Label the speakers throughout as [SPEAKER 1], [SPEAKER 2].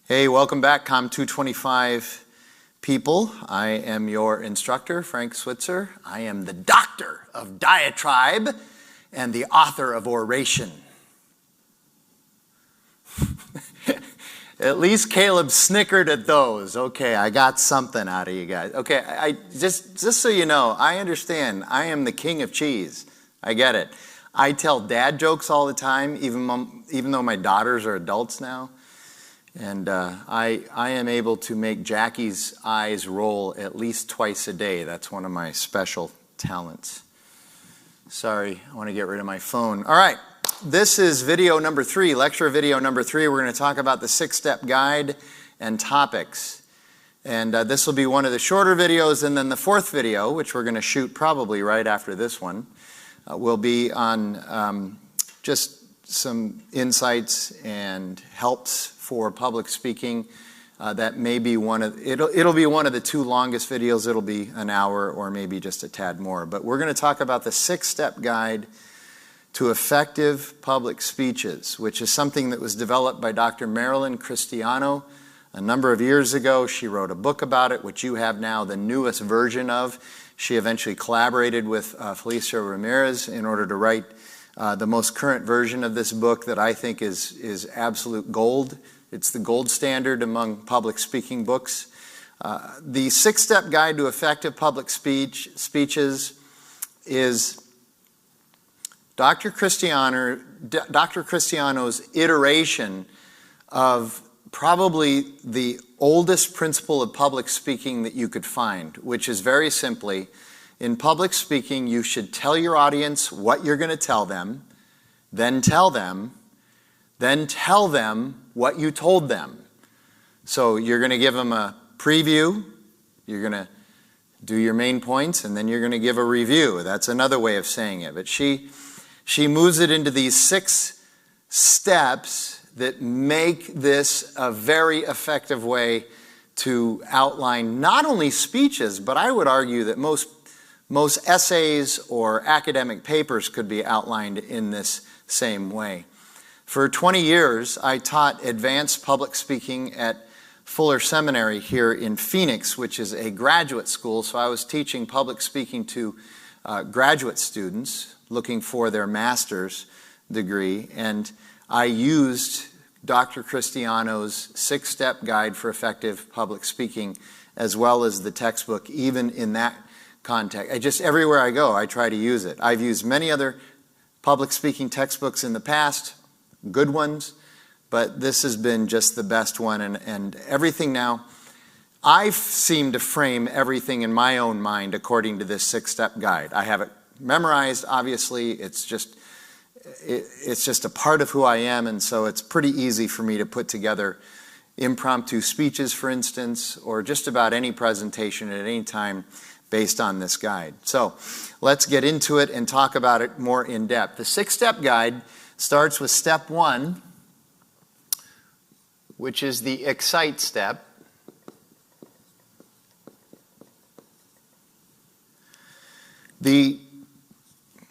[SPEAKER 1] Hey, welcome back, COM 225 people. I am your instructor, Frank Switzer. I am the doctor of diatribe and the author of oration. At least Caleb snickered at those. Okay, I got something out of you guys. Okay, I just so you know, I understand. I am the king of cheese. I get it. I tell dad jokes all the time, even though my daughters are adults now. And I am able to make Jackie's eyes roll at least twice a day. That's one of my special talents. Sorry, I want to get rid of my phone. All right, this is video number 3, lecture video number 3. We're going to talk about the 6-step guide and topics. And this will be one of the shorter videos. And then the 4th video, which we're going to shoot probably right after this one, will be on just some insights and helps for public speaking. That may be it'll be one of the 2 longest videos. It'll be an hour or maybe just a tad more. But we're going to talk about the 6-step guide to effective public speeches, which is something that was developed by Dr. Marilyn Cristiano a number of years ago. She wrote a book about it, which you have now the newest version of. She eventually collaborated with Felicia Ramirez in order to write the most current version of this book that I think is absolute gold. It's the gold standard among public speaking books. The 6-step guide to effective public speeches is Dr. Cristiano's iteration of probably the oldest principle of public speaking that you could find, which is very simply, in public speaking, you should tell your audience what you're going to tell them, then tell them what you told them. So you're going to give them a preview, you're going to do your main points, and then you're going to give a review. That's another way of saying it. But she moves it into these 6 steps that make this a very effective way to outline not only speeches, but I would argue that most essays or academic papers could be outlined in this same way. For 20 years, I taught advanced public speaking at Fuller Seminary here in Phoenix, which is a graduate school. So I was teaching public speaking to graduate students looking for their master's degree. And I used Dr. Cristiano's 6-step guide for effective public speaking, as well as the textbook, even in that context. Everywhere I go, I try to use it. I've used many other public speaking textbooks in the past, good ones, but this has been just the best one. And everything now, I seem to frame everything in my own mind according to this 6-step guide. I have it memorized, obviously. It's just a part of who I am, and so it's pretty easy for me to put together impromptu speeches, for instance, or just about any presentation at any time based on this guide. So let's get into it and talk about it more in depth. The 6-step guide starts with step 1, which is the excite step.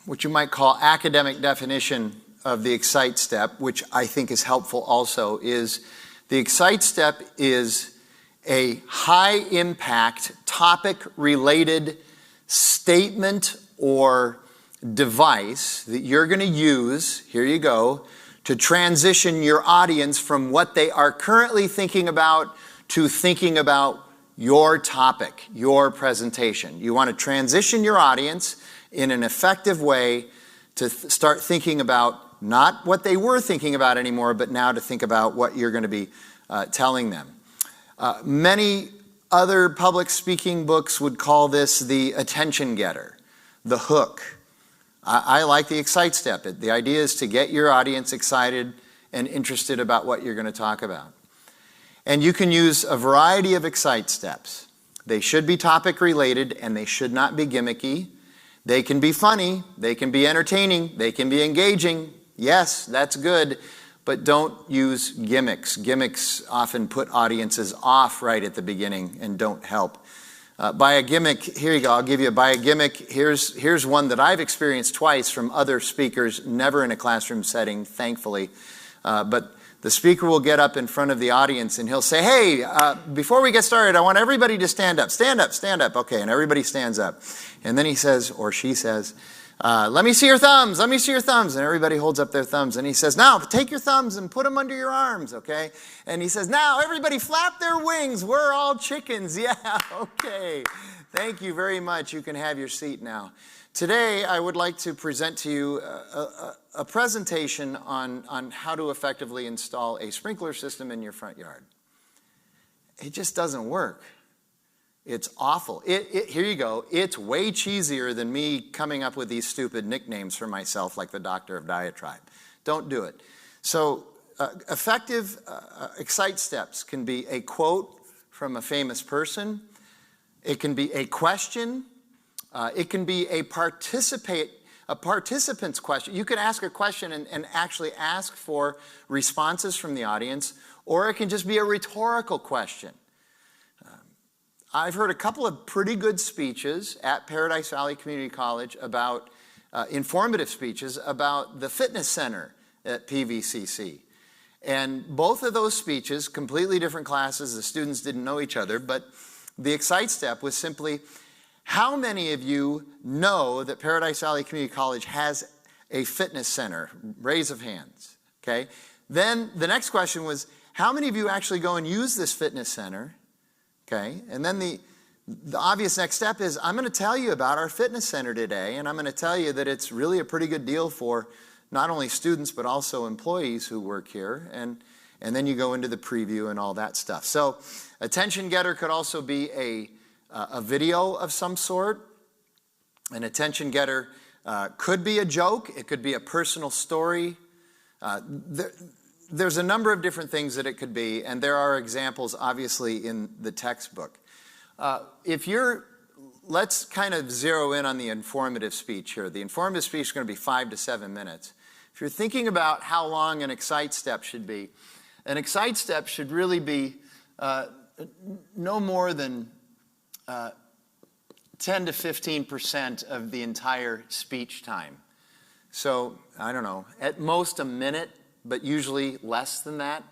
[SPEAKER 1] What you might call academic definition of the excite step, which I think is helpful also, is the excite step is a high-impact, topic-related statement or device that you're going to use, here you go, to transition your audience from what they are currently thinking about to thinking about your topic, your presentation. You want to transition your audience in an effective way to start thinking about not what they were thinking about anymore, but now to think about what you're going to be telling them. Many other public speaking books would call this the attention getter, the hook. I like the excite step. The idea is to get your audience excited and interested about what you're going to talk about. And you can use a variety of excite steps. They should be topic related and they should not be gimmicky. They can be funny, they can be entertaining, they can be engaging. Yes, that's good. But don't use gimmicks. Gimmicks often put audiences off right at the beginning and don't help. By a gimmick, here you go, I'll give you by a gimmick. Here's one that I've experienced twice from other speakers, never in a classroom setting, thankfully. But the speaker will get up in front of the audience and he'll say, hey, before we get started, I want everybody to stand up. Stand up, stand up. Okay, and everybody stands up. And then he says, or she says, let me see your thumbs, let me see your thumbs. And everybody holds up their thumbs. And he says, now take your thumbs and put them under your arms, okay? And he says, now everybody flap their wings. We're all chickens. Yeah, okay. Thank you very much. You can have your seat now. Today, I would like to present to you a presentation on how to effectively install a sprinkler system in your front yard. It just doesn't work. It's awful. Here you go. It's way cheesier than me coming up with these stupid nicknames for myself like the Doctor of Diatribe. Don't do it. So effective Excite steps can be a quote from a famous person. It can be a question. It can be a participant's question. You can ask a question and actually ask for responses from the audience, or it can just be a rhetorical question. I've heard a couple of pretty good speeches at Paradise Valley Community College about informative speeches about the fitness center at PVCC. And both of those speeches, completely different classes, the students didn't know each other, but the Excite step was simply, how many of you know that Paradise Valley Community College has a fitness center? Raise of hands, okay? Then the next question was, how many of you actually go and use this fitness center? Okay, and then the obvious next step is, I'm going to tell you about our fitness center today, and I'm going to tell you that it's really a pretty good deal for not only students but also employees who work here, and then you go into the preview and all that stuff. So attention getter could also be a video of some sort. An attention getter could be a joke. It could be a personal story. There's a number of different things that it could be, and there are examples, obviously, in the textbook. Let's kind of zero in on the informative speech here. The informative speech is going to be 5 to 7 minutes. If you're thinking about how long an Excite step should be, an Excite step should really be no more than 10 to 15% of the entire speech time. So, I don't know, at most a minute, but usually less than that.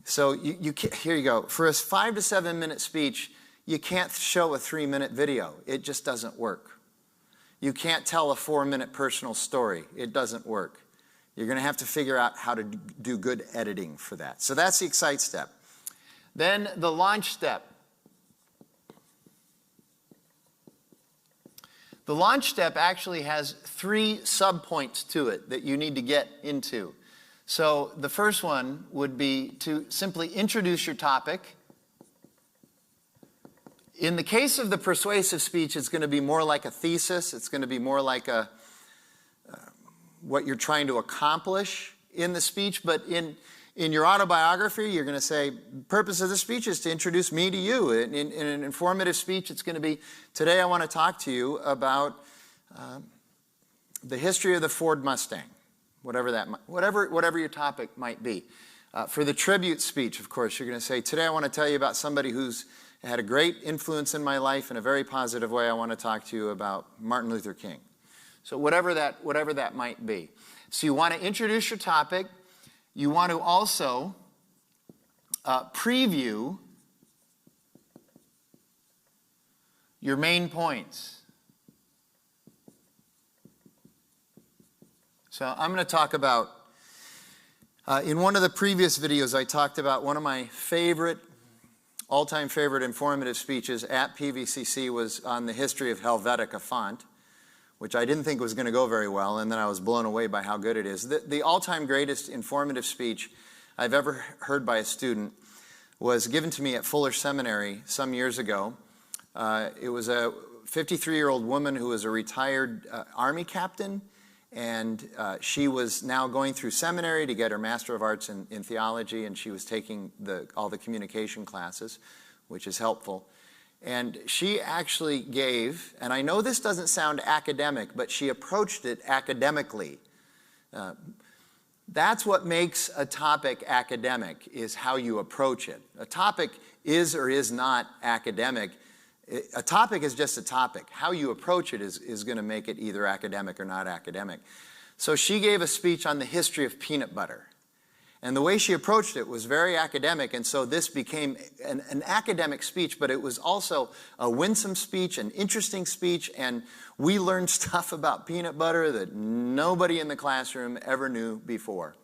[SPEAKER 1] So here you go. For a 5 to 7 minute speech, you can't show a 3-minute video. It just doesn't work. You can't tell a 4-minute personal story. It doesn't work. You're going to have to figure out how to do good editing for that. So that's the Excite step. Then the launch step. The launch step actually has 3 subpoints to it that you need to get into. So the first one would be to simply introduce your topic. In the case of the persuasive speech, it's going to be more like a thesis. It's going to be more like what you're trying to accomplish in the speech. But in your autobiography, you're going to say, purpose of the speech is to introduce me to you. In an informative speech, it's going to be, today I want to talk to you about the history of the Ford Mustang, whatever your topic might be. For the tribute speech, of course, you're going to say, today I want to tell you about somebody who's had a great influence in my life in a very positive way. I want to talk to you about Martin Luther King. So whatever that might be. So you want to introduce your topic. You want to also preview your main points. So I'm going to talk about, in one of the previous videos, I talked about one of my all-time favorite informative speeches at PVCC was on the history of Helvetica font, which I didn't think was going to go very well, and then I was blown away by how good it is. The all-time greatest informative speech I've ever heard by a student was given to me at Fuller Seminary some years ago. It was a 53-year-old woman who was a retired Army captain, and she was now going through seminary to get her Master of Arts in theology, and she was taking all the communication classes, which is helpful. And she actually gave, and I know this doesn't sound academic, but she approached it academically. That's what makes a topic academic, is how you approach it. A topic is or is not academic. A topic is just a topic. How you approach it is going to make it either academic or not academic. So she gave a speech on the history of peanut butter. And the way she approached it was very academic, and so this became an academic speech, but it was also a winsome speech, an interesting speech, and we learned stuff about peanut butter that nobody in the classroom ever knew before.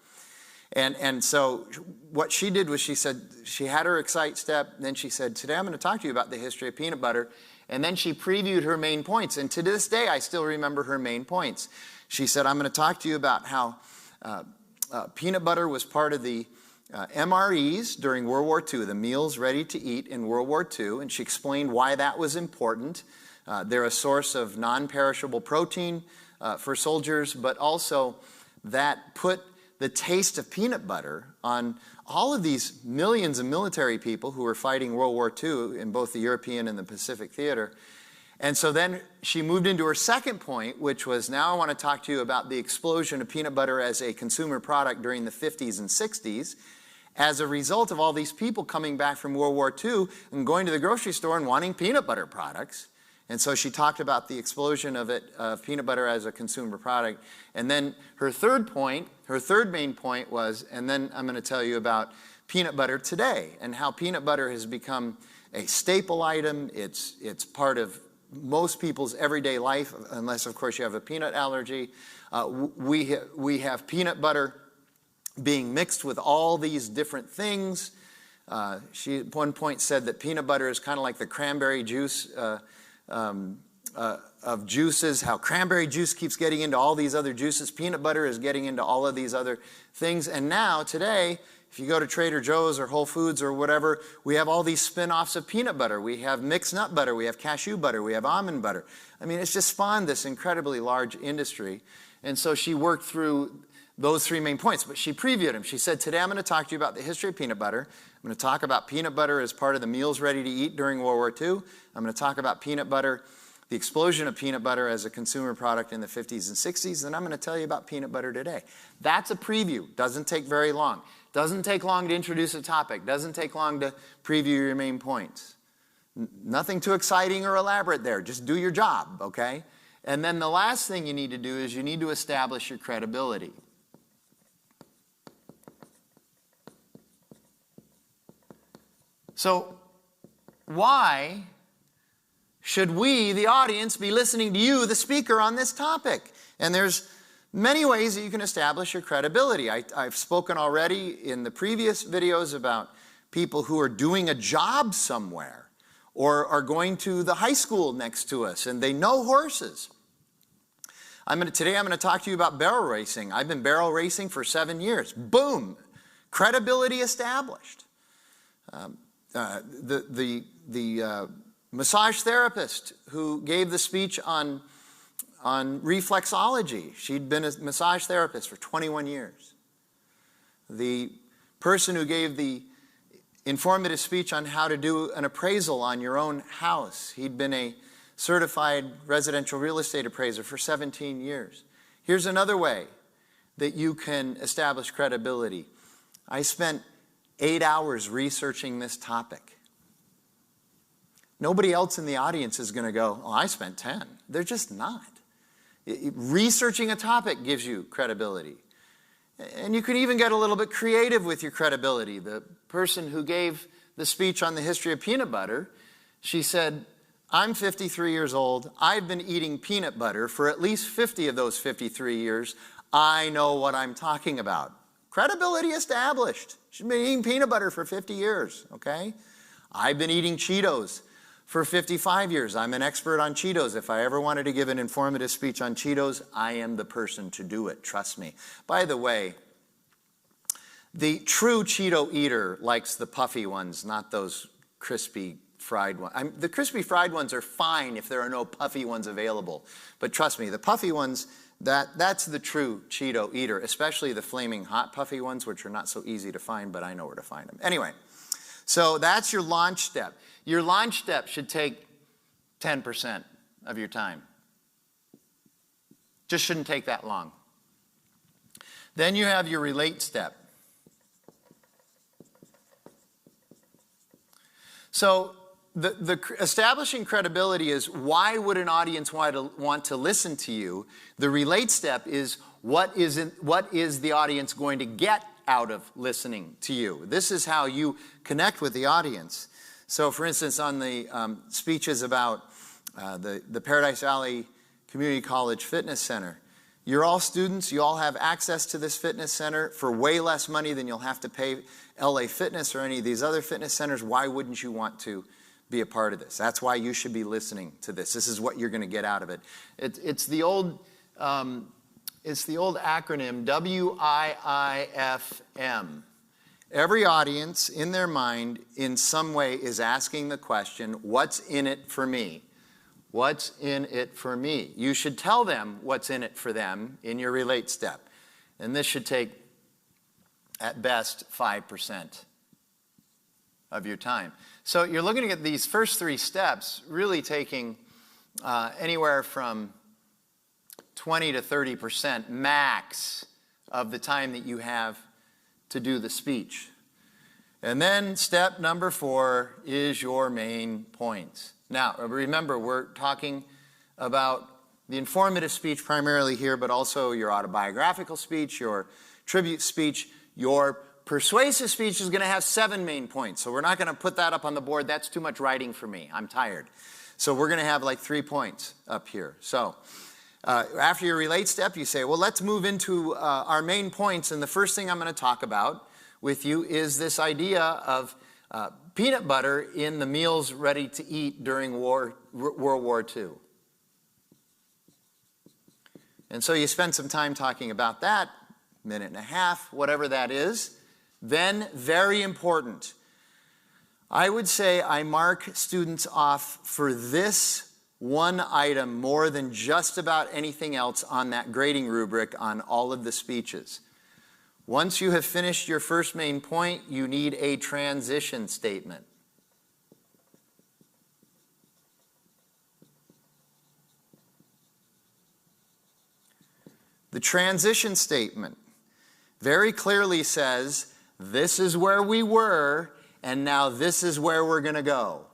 [SPEAKER 1] And so what she did was she said, she had her excite step, then she said, today I'm going to talk to you about the history of peanut butter, and then she previewed her main points, and to this day I still remember her main points. She said, I'm going to talk to you about how peanut butter was part of the MREs during World War II, the meals ready to eat in World War II, and she explained why that was important. They're a source of non-perishable protein for soldiers, but also that put the taste of peanut butter on all of these millions of military people who were fighting World War II in both the European and the Pacific theater. And so then she moved into her second point, which was, now I want to talk to you about the explosion of peanut butter as a consumer product during the 50s and 60s as a result of all these people coming back from World War II and going to the grocery store and wanting peanut butter products. And so she talked about the explosion of peanut butter as a consumer product. And then her third main point was, and then I'm going to tell you about peanut butter today and how peanut butter has become a staple item. It's part of most people's everyday life, unless of course you have a peanut allergy. We have peanut butter being mixed with all these different things. She at one point said that peanut butter is kind of like the cranberry juice of juices, how cranberry juice keeps getting into all these other juices. Peanut butter is getting into all of these other things. And now, today, if you go to Trader Joe's or Whole Foods or whatever, we have all these spin-offs of peanut butter. We have mixed nut butter. We have cashew butter. We have almond butter. I mean, it's just spawned this incredibly large industry. And so she worked through those three main points, but she previewed them. She said, today I'm going to talk to you about the history of peanut butter. I'm going to talk about peanut butter as part of the meals ready to eat during World War II. I'm going to talk about peanut butter, the explosion of peanut butter as a consumer product in the 50s and 60s, and I'm going to tell you about peanut butter today. That's a preview. Doesn't take very long. Doesn't take long to introduce a topic. Doesn't take long to preview your main points. Nothing too exciting or elaborate there. Just do your job, okay? And then the last thing you need to do is you need to establish your credibility. So why should we, the audience, be listening to you, the speaker, on this topic? And there's many ways that you can establish your credibility. I've spoken already in the previous videos about people who are doing a job somewhere or are going to the high school next to us and they know horses. Today I'm going to talk to you about barrel racing. I've been barrel racing for 7 years. Boom! Credibility established. The massage therapist who gave the speech on reflexology. She'd been a massage therapist for 21 years. The person who gave the informative speech on how to do an appraisal on your own house. He'd been a certified residential real estate appraiser for 17 years. Here's another way that you can establish credibility. I spent 8 hours researching this topic. Nobody else in the audience is going to go, oh, I spent 10. They're just not. Researching a topic gives you credibility. And you can even get a little bit creative with your credibility. The person who gave the speech on the history of peanut butter, she said, I'm 53 years old. I've been eating peanut butter for at least 50 of those 53 years. I know what I'm talking about. Credibility established. She's been eating peanut butter for 50 years, okay? I've been eating Cheetos for 55 years. I'm an expert on Cheetos. If I ever wanted to give an informative speech on Cheetos, I am the person to do it. Trust me. By the way, the true Cheeto eater likes the puffy ones, not those crispy fried ones. The crispy fried ones are fine if there are no puffy ones available. But trust me, the puffy ones, that's the true Cheeto eater, especially the flaming hot puffy ones, which are not so easy to find, but I know where to find them. Anyway, so that's your launch step. Your launch step should take 10% of your time. Just shouldn't take that long. Then you have your relate step. So the establishing credibility is, why would an audience want to listen to you? The relate step is, what is the audience going to get out of listening to you. This is how you connect with the audience. So, for instance, on the speeches about the Paradise Valley Community College Fitness Center, you're all students. You all have access to this fitness center for way less money than you'll have to pay LA Fitness or any of these other fitness centers. Why wouldn't you want to be a part of this? That's why you should be listening to this. This is what you're going to get out of it. It's the old acronym WIIFM. Every audience in their mind in some way is asking the question, what's in it for me? What's in it for me? You should tell them what's in it for them in your relate step. And this should take, at best, 5% of your time. So you're looking at these first 3 steps really taking anywhere from 20 to 30% max of the time that you have to do the speech. And then step number 4 is your main points. Now, remember, we're talking about the informative speech primarily here, but also your autobiographical speech, your tribute speech. Your persuasive speech is going to have 7 main points. So we're not going to put that up on the board. That's too much writing for me. I'm tired. So we're going to have like 3 points up here. So after your relate step, you say, well, let's move into our main points. And the first thing I'm going to talk about with you is this idea of peanut butter in the meals ready to eat during World War II. And so you spend some time talking about that, minute and a half, whatever that is. Then, very important, I would say I mark students off for this one item more than just about anything else on that grading rubric on all of the speeches. Once you have finished your first main point, you need a transition statement. The transition statement very clearly says, this is where we were, and now this is where we're going to go.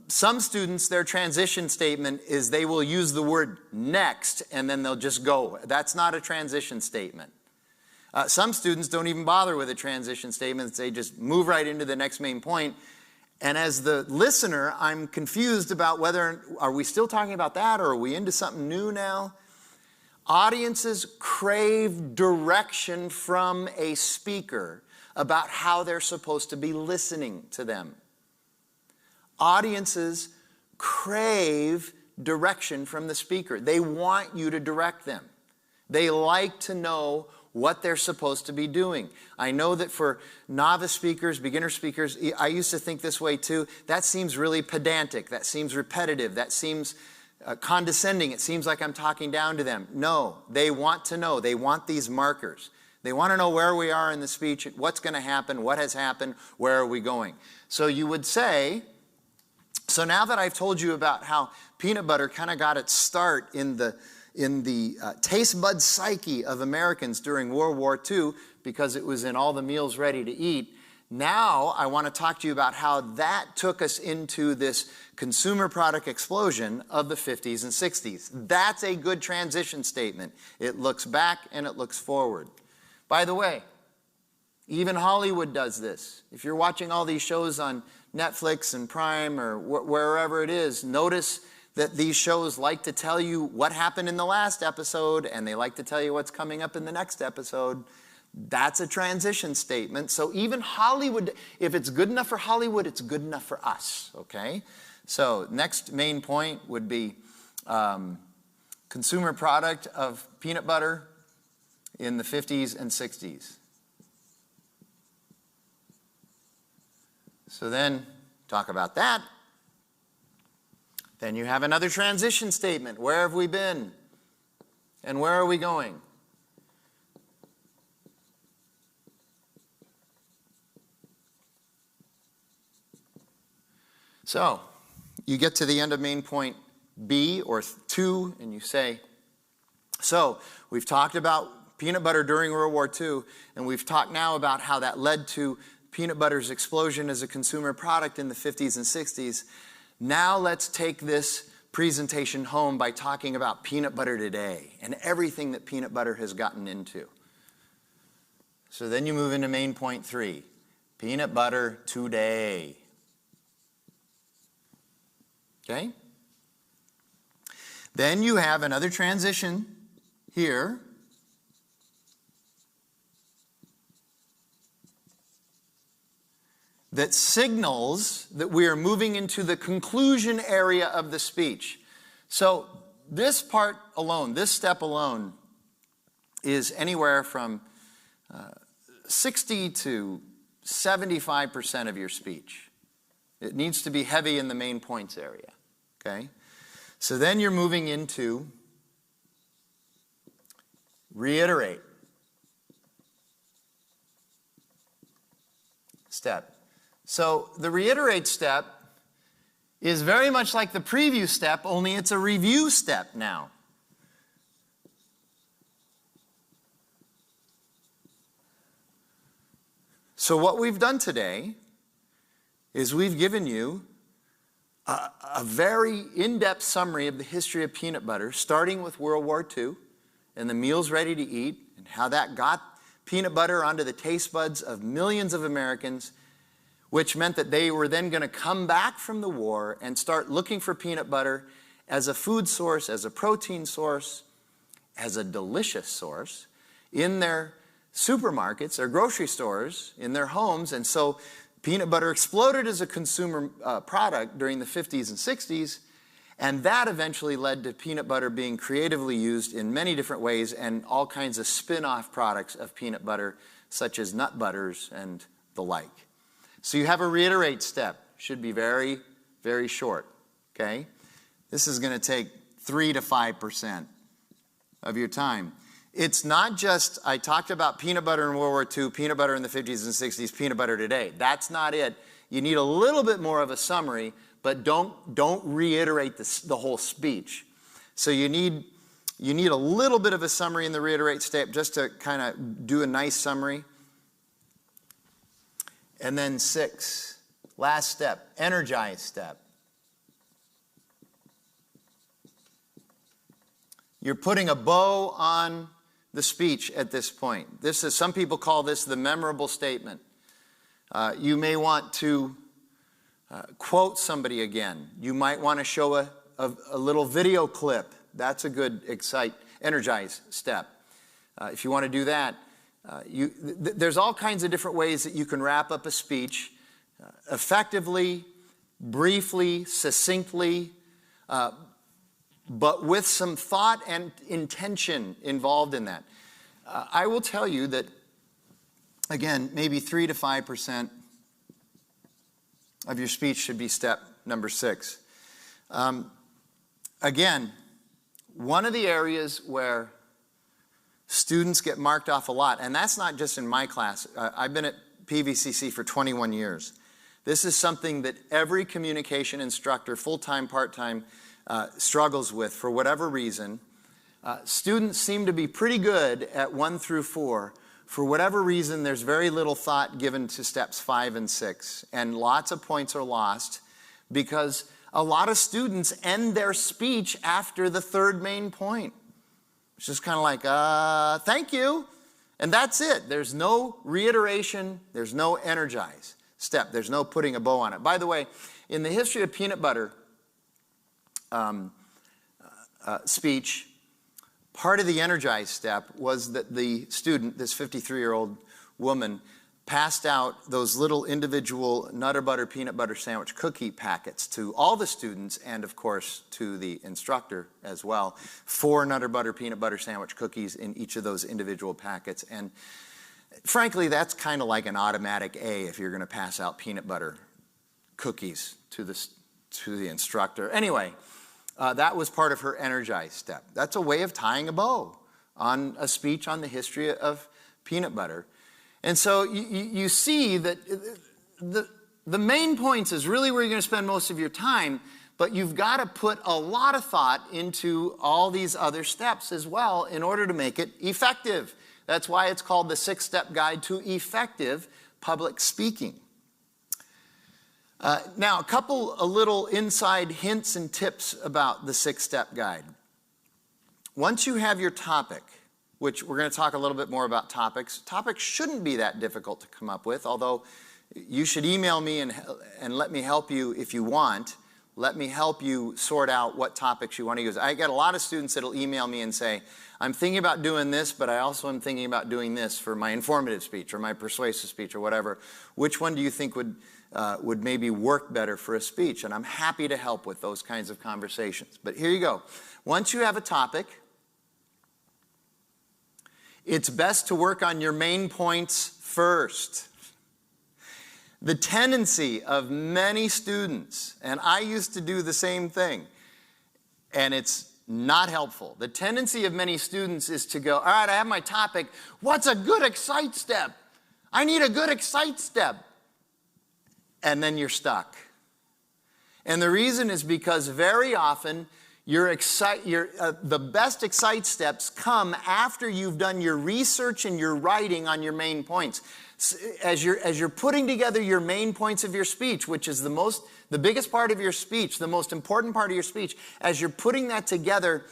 [SPEAKER 1] Some students, their transition statement is they will use the word next, and then they'll just go. That's not a transition statement. Some students don't even bother with a transition statement. They just move right into the next main point. And as the listener, I'm confused about whether, are we still talking about that, or are we into something new now? Audiences crave direction from a speaker about how they're supposed to be listening to them. Audiences crave direction from the speaker. They want you to direct them. They like to know what they're supposed to be doing. I know that for novice speakers, beginner speakers, I used to think this way too. That seems really pedantic. That seems repetitive. That seems condescending. It seems like I'm talking down to them. No, they want to know. They want these markers. They want to know where we are in the speech, what's going to happen, what has happened, where are we going. So you would say, so now that I've told you about how peanut butter kind of got its start in the taste bud psyche of Americans during World War II, because it was in all the meals ready to eat, now I want to talk to you about how that took us into this consumer product explosion of the 50s and 60s. That's a good transition statement. It looks back and it looks forward. By the way, even Hollywood does this. If you're watching all these shows on Netflix and Prime or wherever it is, notice that these shows like to tell you what happened in the last episode, and they like to tell you what's coming up in the next episode. That's a transition statement. So even Hollywood, if it's good enough for Hollywood, it's good enough for us, okay? So next main point would be consumer product of peanut butter in the 50s and 60s. So then talk about that. Then you have another transition statement. Where have we been? And where are we going? So, you get to the end of main point B or 2, and you say, so we've talked about peanut butter during World War II, and we've talked now about how that led to peanut butter's explosion as a consumer product in the 50s and 60s. Now let's take this presentation home by talking about peanut butter today and everything that peanut butter has gotten into. So then you move into main point 3. Peanut butter today. Okay? Then you have another transition here. That signals that we are moving into the conclusion area of the speech. So this part alone, this step alone, is anywhere from 60 to 75% of your speech. It needs to be heavy in the main points area. Okay? So then you're moving into reiterate. Step. So the reiterate step is very much like the preview step, only it's a review step now. So what we've done today is we've given you a very in-depth summary of the history of peanut butter, starting with World War II and the meals ready to eat, and how that got peanut butter onto the taste buds of millions of Americans, which meant that they were then going to come back from the war and start looking for peanut butter as a food source, as a protein source, as a delicious source in their supermarkets or grocery stores, in their homes. And so peanut butter exploded as a consumer product during the 50s and 60s, and that eventually led to peanut butter being creatively used in many different ways and all kinds of spin-off products of peanut butter, such as nut butters and the like. So you have a reiterate step. Should be very, very short. Okay? This is going to take 3 to 5% of your time. It's not just, I talked about peanut butter in World War II, peanut butter in the 50s and 60s, peanut butter today. That's not it. You need a little bit more of a summary, but don't reiterate the whole speech. So you need a little bit of a summary in the reiterate step just to kind of do a nice summary. And then 6, last step, energize step. You're putting a bow on the speech at this point. This is, some people call this the memorable statement. You may want to quote somebody again. You might want to show a little video clip. That's a good energize step. If you want to do that, there's all kinds of different ways that you can wrap up a speech effectively, briefly, succinctly, but with some thought and intention involved in that. I will tell you that, again, maybe 3 to 5% of your speech should be step number 6. Again, one of the areas where students get marked off a lot, and that's not just in my class. I've been at PVCC for 21 years. This is something that every communication instructor, full-time, part-time, struggles with for whatever reason. Students seem to be pretty good at 1 through 4. For whatever reason, there's very little thought given to steps 5 and 6, and lots of points are lost because a lot of students end their speech after the 3rd main point. It's just kind of like, thank you, and that's it. There's no reiteration, there's no energize step, there's no putting a bow on it. By the way, in the history of peanut butter speech, part of the energize step was that the student, this 53-year-old woman, passed out those little individual Nutter Butter peanut butter sandwich cookie packets to all the students and, of course, to the instructor as well. 4 Nutter Butter peanut butter sandwich cookies in each of those individual packets. And frankly, that's kind of like an automatic A if you're going to pass out peanut butter cookies to the instructor. Anyway, that was part of her energize step. That's a way of tying a bow on a speech on the history of peanut butter. And so you see that the main points is really where you're going to spend most of your time, but you've got to put a lot of thought into all these other steps as well in order to make it effective. That's why it's called the 6-step guide to effective public speaking. Now, a little inside hints and tips about the 6-step guide. Once you have your topic, which we're going to talk a little bit more about topics. Topics shouldn't be that difficult to come up with, although you should email me and let me help you if you want. Let me help you sort out what topics you want to use. I get a lot of students that'll email me and say, I'm thinking about doing this, but I also am thinking about doing this for my informative speech or my persuasive speech or whatever. Which one do you think would maybe work better for a speech? And I'm happy to help with those kinds of conversations. But here you go. Once you have a topic, it's best to work on your main points first. The tendency of many students, and I used to do the same thing, and it's not helpful. The tendency of many students is to go, all right, I have my topic. What's a good excite step? I need a good excite step. And then you're stuck. And the reason is because very often the best excite steps come after you've done your research and your writing on your main points. As you're putting together your main points of your speech, which is the biggest part of your speech, the most important part of your speech, as you're putting that together,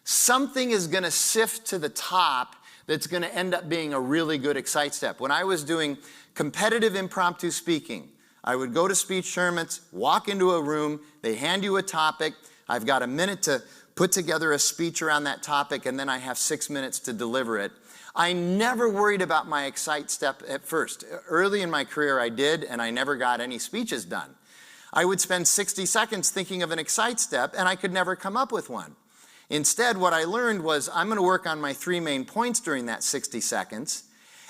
[SPEAKER 1] something is going to sift to the top that's going to end up being a really good excite step. When I was doing competitive impromptu speaking, I would go to speech tournaments, walk into a room, they hand you a topic, I've got a minute to put together a speech around that topic, and then I have 6 minutes to deliver it. I never worried about my excite step at first. Early in my career I did, and I never got any speeches done. I would spend 60 seconds thinking of an excite step, and I could never come up with one. Instead, what I learned was I'm going to work on my 3 main points during that 60 seconds,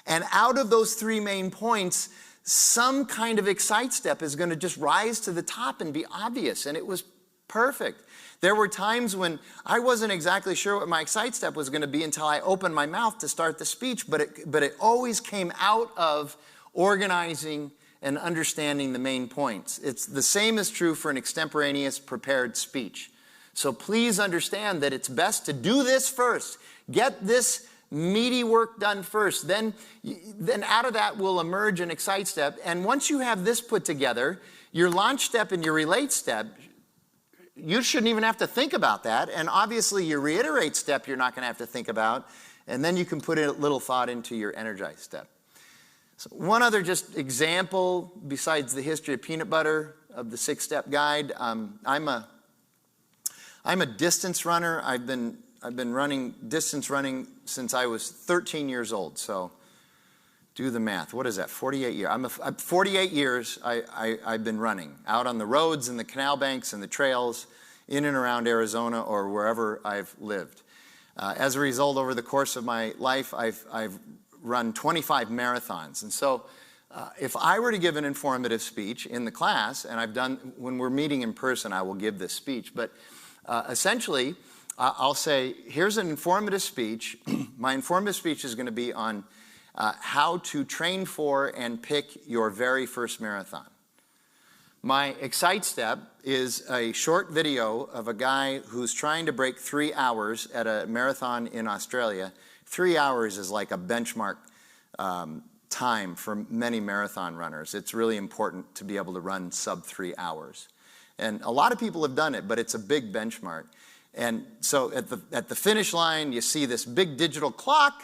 [SPEAKER 1] and out of those 3 main points, some kind of excite step is going to just rise to the top and be obvious, and it was perfect. There were times when I wasn't exactly sure what my excite step was going to be until I opened my mouth to start the speech, but it always came out of organizing and understanding the main points. It's the same is true for an extemporaneous prepared speech. So please understand that it's best to do this first. Get this meaty work done first. Then out of that will emerge an excite step. And once you have this put together, your launch step and your relate step, you shouldn't even have to think about that. And obviously your reiterate step you're not going to have to think about. And then you can put a little thought into your energize step. So one other just example besides the history of peanut butter of the 6-step guide. I'm a distance runner. I've been distance running since I was 13 years old. So do the math. What is that? 48 years. 48 years I've been running out on the roads and the canal banks and the trails in and around Arizona or wherever I've lived. As a result, over the course of my life, I've run 25 marathons. And so if I were to give an informative speech in the class, and when we're meeting in person, I will give this speech, but essentially, I'll say, here's an informative speech. My informative speech is going to be on how to train for and pick your very first marathon. My excite step is a short video of a guy who's trying to break 3 hours at a marathon in Australia. 3 hours is like a benchmark time for many marathon runners. It's really important to be able to run sub 3 hours. And a lot of people have done it, but it's a big benchmark. And so at the finish line, you see this big digital clock,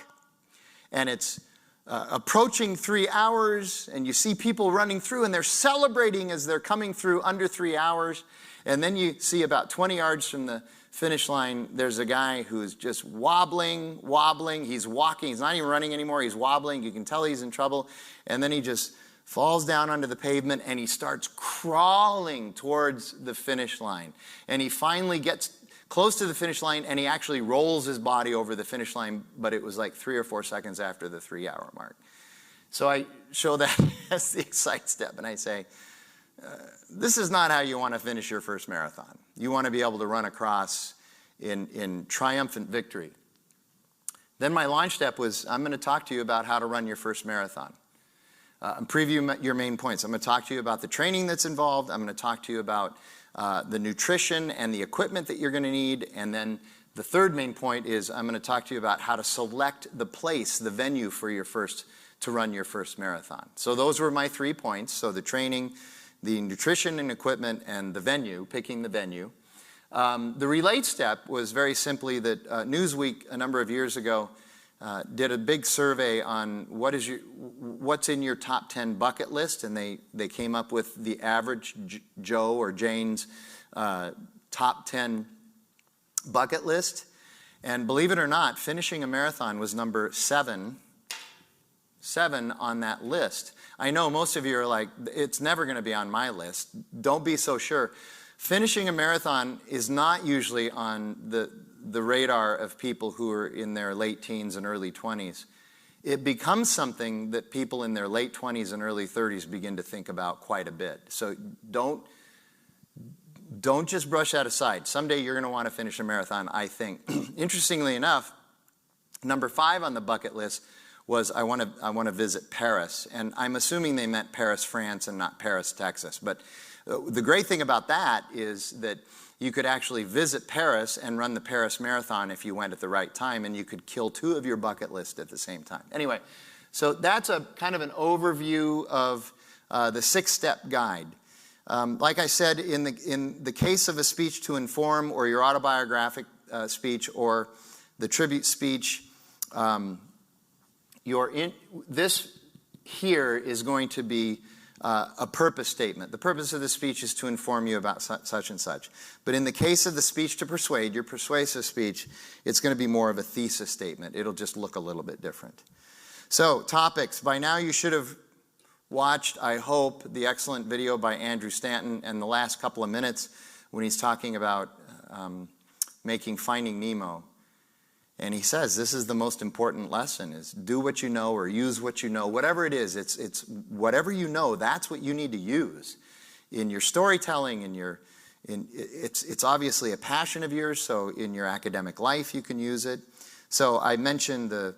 [SPEAKER 1] and it's approaching 3 hours, and you see people running through, and they're celebrating as they're coming through under 3 hours. And then you see about 20 yards from the finish line, there's a guy who's just wobbling. He's walking. He's not even running anymore. He's wobbling. You can tell he's in trouble. And then he just falls down onto the pavement, and he starts crawling towards the finish line. And he finally gets close to the finish line, and he actually rolls his body over the finish line, but it was like 3 or 4 seconds after the 3 hour mark. So I show that as the excite step, and I say, this is not how you want to finish your first marathon. You want to be able to run across in triumphant victory. Then my launch step was, I'm going to talk to you about how to run your first marathon. I'm previewing your main points. I'm going to talk to you about the training that's involved. I'm going to talk to you about the nutrition and the equipment that you're going to need. And then the third main point is I'm going to talk to you about how to select the place, the venue to run your first marathon. So those were my 3 points. So the training, the nutrition and equipment, and the venue, picking the venue. The relate step was very simply that Newsweek a number of years ago did a big survey on what's in your top 10 bucket list, and they came up with the average Joe or Jane's top 10 bucket list. And believe it or not, finishing a marathon was number 7 on that list. I know most of you are like, it's never going to be on my list. Don't be so sure. Finishing a marathon is not usually on the radar of people who are in their late teens and early 20s. It becomes something that people in their late 20s and early 30s begin to think about quite a bit. So don't just brush that aside. Someday you're going to want to finish a marathon, I think. Interestingly enough, number 5 on the bucket list was I want to visit Paris. And I'm assuming they meant Paris, France, and not Paris, Texas. But the great thing about that is that you could actually visit Paris and run the Paris Marathon if you went at the right time, and you could kill 2 of your bucket list at the same time. Anyway, so that's a kind of an overview of the 6-step guide. Like I said, in the case of a speech to inform or your autobiographic speech or the tribute speech, this here is going to be a purpose statement. The purpose of the speech is to inform you about such and such. But in the case of the speech to persuade, your persuasive speech, it's going to be more of a thesis statement. It'll just look a little bit different. So, topics. By now you should have watched, I hope, the excellent video by Andrew Stanton and the last couple of minutes when he's talking about making Finding Nemo. And he says this is the most important lesson, is do what you know or use what you know. Whatever it is, it's whatever you know, that's what you need to use in your storytelling, it's obviously a passion of yours, so in your academic life you can use it. So I mentioned the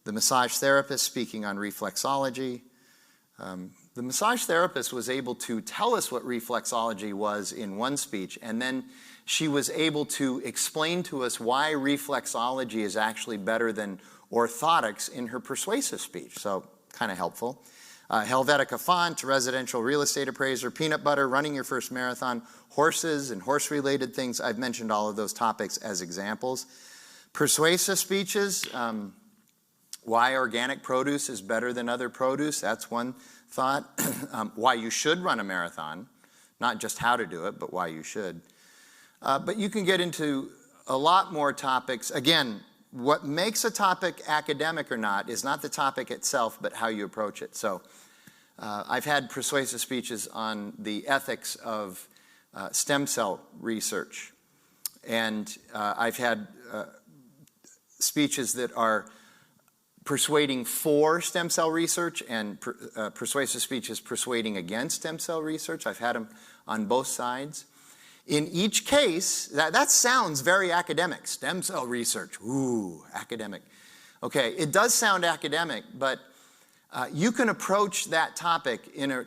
[SPEAKER 1] massage therapist speaking on reflexology. The massage therapist was able to tell us what reflexology was in one speech, and then she was able to explain to us why reflexology is actually better than orthotics in her persuasive speech. So, kind of helpful. Helvetica font, residential real estate appraiser, peanut butter, running your first marathon, horses and horse-related things. I've mentioned all of those topics as examples. Persuasive speeches, why organic produce is better than other produce. That's one thought. Why you should run a marathon. Not just how to do it, but why you should. But you can get into a lot more topics. Again, what makes a topic academic or not is not the topic itself, but how you approach it. So I've had persuasive speeches on the ethics of stem cell research. And I've had speeches that are persuading for stem cell research and persuasive speeches persuading against stem cell research. I've had them on both sides. In each case, that sounds very academic. Stem cell research, ooh, academic. Okay, it does sound academic, but you can approach that topic in a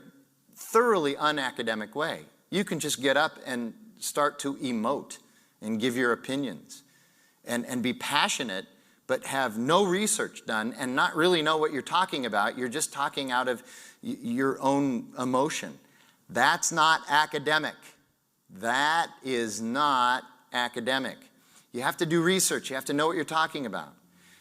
[SPEAKER 1] thoroughly unacademic way. You can just get up and start to emote and give your opinions and be passionate, but have no research done and not really know what you're talking about. You're just talking out of your own emotion. That's not academic. That is not academic. You have to do research. You have to know what you're talking about.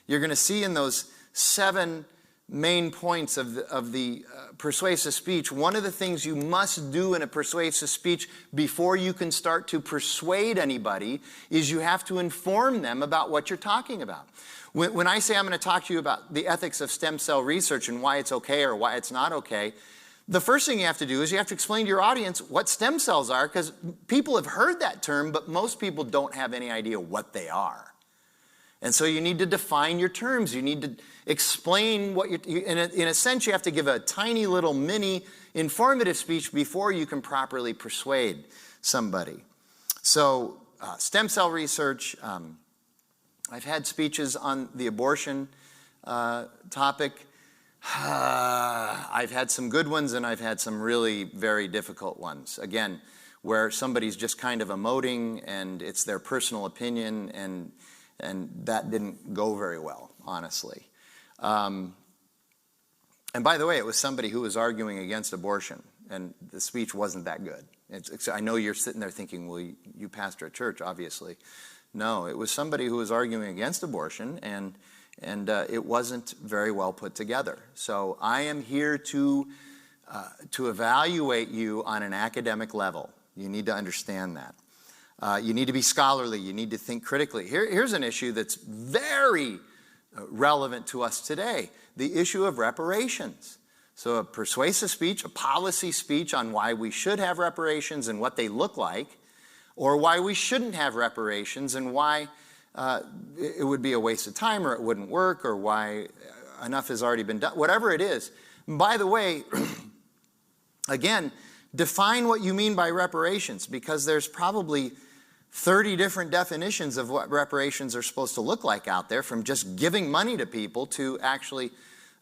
[SPEAKER 1] You're going to see in those 7 main points of the persuasive speech, one of the things you must do in a persuasive speech before you can start to persuade anybody is you have to inform them about what you're talking about. When I say I'm going to talk to you about the ethics of stem cell research and why it's okay or why it's not okay, the first thing you have to do is you have to explain to your audience what stem cells are, because people have heard that term, but most people don't have any idea what they are. And so you need to define your terms. You need to explain what in a sense, you have to give a tiny little mini informative speech before you can properly persuade somebody. So stem cell research, I've had speeches on the abortion topic. I've had some good ones and I've had some really very difficult ones. Again, where somebody's just kind of emoting and it's their personal opinion, and that didn't go very well, honestly. And by the way, it was somebody who was arguing against abortion, and the speech wasn't that good. I know you're sitting there thinking, well, you pastor a church, obviously. No, it was somebody who was arguing against abortion, and and it wasn't very well put together. So I am here to evaluate you on an academic level. You need to understand that. You need to be scholarly. You need to think critically. Here's an issue that's very relevant to us today, the issue of reparations. So a persuasive speech, a policy speech on why we should have reparations and what they look like, or why we shouldn't have reparations and why it would be a waste of time or it wouldn't work or why enough has already been done, whatever it is. By the way, again, define what you mean by reparations, because there's probably 30 different definitions of what reparations are supposed to look like out there, from just giving money to people to actually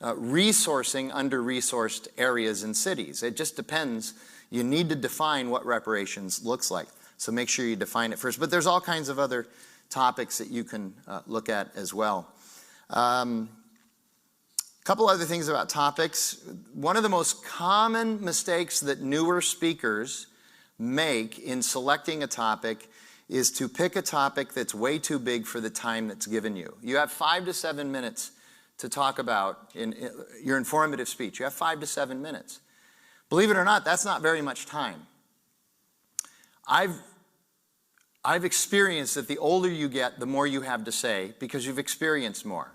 [SPEAKER 1] resourcing under-resourced areas and cities. It just depends. You need to define what reparations looks like. So make sure you define it first. But there's all kinds of other topics that you can look at as well. A couple other things about topics. One of the most common mistakes that newer speakers make in selecting a topic is to pick a topic that's way too big for the time that's given you. You have 5 to 7 minutes to talk about in your informative speech. You have 5 to 7 minutes. Believe it or not, that's not very much time. I've experienced that the older you get, the more you have to say because you've experienced more.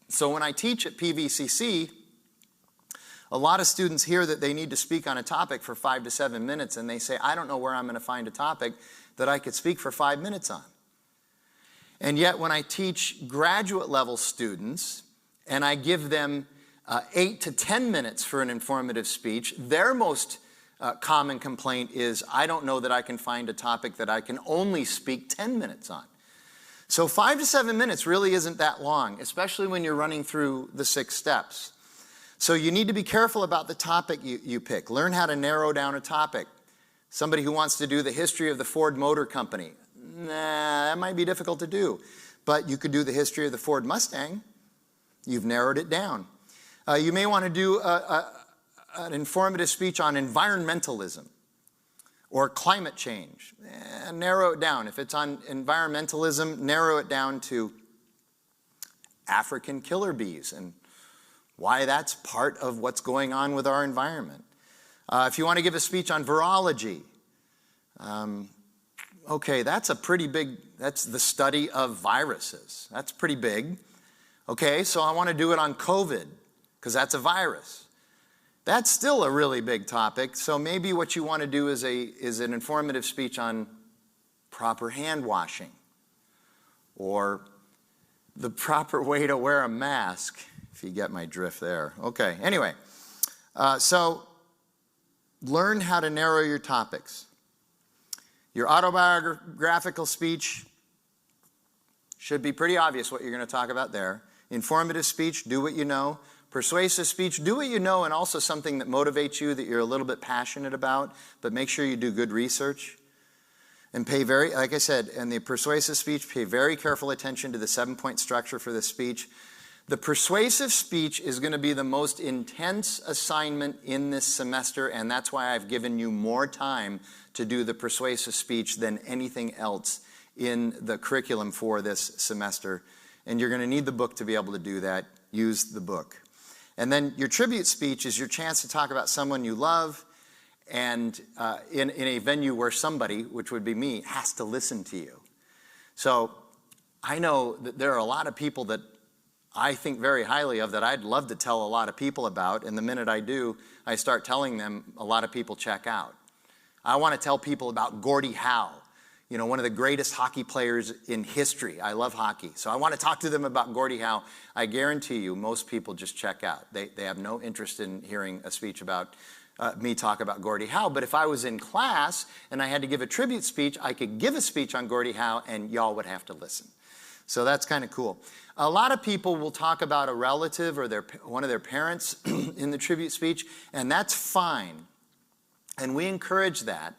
[SPEAKER 1] So when I teach at PVCC, a lot of students hear that they need to speak on a topic for 5 to 7 minutes, and they say, I don't know where I'm going to find a topic that I could speak for 5 minutes on. And yet when I teach graduate level students and I give them 8 to 10 minutes for an informative speech, their most common complaint is, I don't know that I can find a topic that I can only speak 10 minutes on. So 5 to 7 minutes really isn't that long, especially when you're running through the 6 steps. So you need to be careful about the topic you pick. Learn how to narrow down a topic. Somebody who wants to do the history of the Ford Motor Company, that might be difficult to do. But you could do the history of the Ford Mustang. You've narrowed it down. You may want to do an informative speech on environmentalism or climate change. Narrow it down. If it's on environmentalism, narrow it down to African killer bees and why that's part of what's going on with our environment. If you want to give a speech on virology, okay, that's a pretty big, that's the study of viruses. That's pretty big. Okay, so I want to do it on COVID, because that's a virus. That's still a really big topic, so maybe what you want to do is an informative speech on proper hand washing, or the proper way to wear a mask, if you get my drift there. Okay, anyway, so learn how to narrow your topics. Your autobiographical speech should be pretty obvious what you're going to talk about there. Informative speech, do what you know. Persuasive speech, do what you know, and also something that motivates you, that you're a little bit passionate about, but make sure you do good research. And pay very, like I said, in the persuasive speech, pay very careful attention to the 7-point structure for the speech. The persuasive speech is going to be the most intense assignment in this semester, and that's why I've given you more time to do the persuasive speech than anything else in the curriculum for this semester. And you're going to need the book to be able to do that. Use the book. And then your tribute speech is your chance to talk about someone you love, and in a venue where somebody, which would be me, has to listen to you. So I know that there are a lot of people that I think very highly of that I'd love to tell a lot of people about, and the minute I do, I start telling them, a lot of people check out. I want to tell people about Gordie Howe, you know, one of the greatest hockey players in history. I love hockey. So I want to talk to them about Gordie Howe. I guarantee you most people just check out. They have no interest in hearing a speech about me talk about Gordie Howe. But if I was in class and I had to give a tribute speech, I could give a speech on Gordie Howe and y'all would have to listen. So that's kind of cool. A lot of people will talk about a relative or one of their parents in the tribute speech, and that's fine. And we encourage that.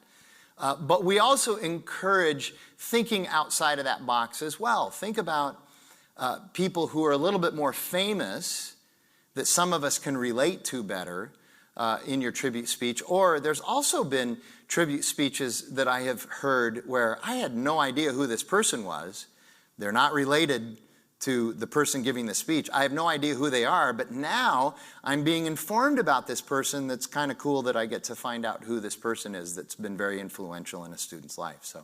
[SPEAKER 1] But we also encourage thinking outside of that box as well. Think about people who are a little bit more famous that some of us can relate to better in your tribute speech. Or there's also been tribute speeches that I have heard where I had no idea who this person was. They're not related to the person giving the speech. I have no idea who they are, but now I'm being informed about this person. That's kind of cool that I get to find out who this person is that's been very influential in a student's life.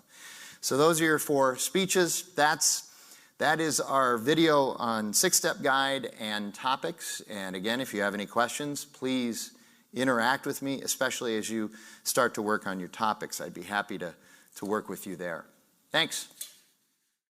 [SPEAKER 1] So those are your 4 speeches. That is our video on 6-step guide and topics. And again, if you have any questions, please interact with me, especially as you start to work on your topics. I'd be happy to work with you there. Thanks.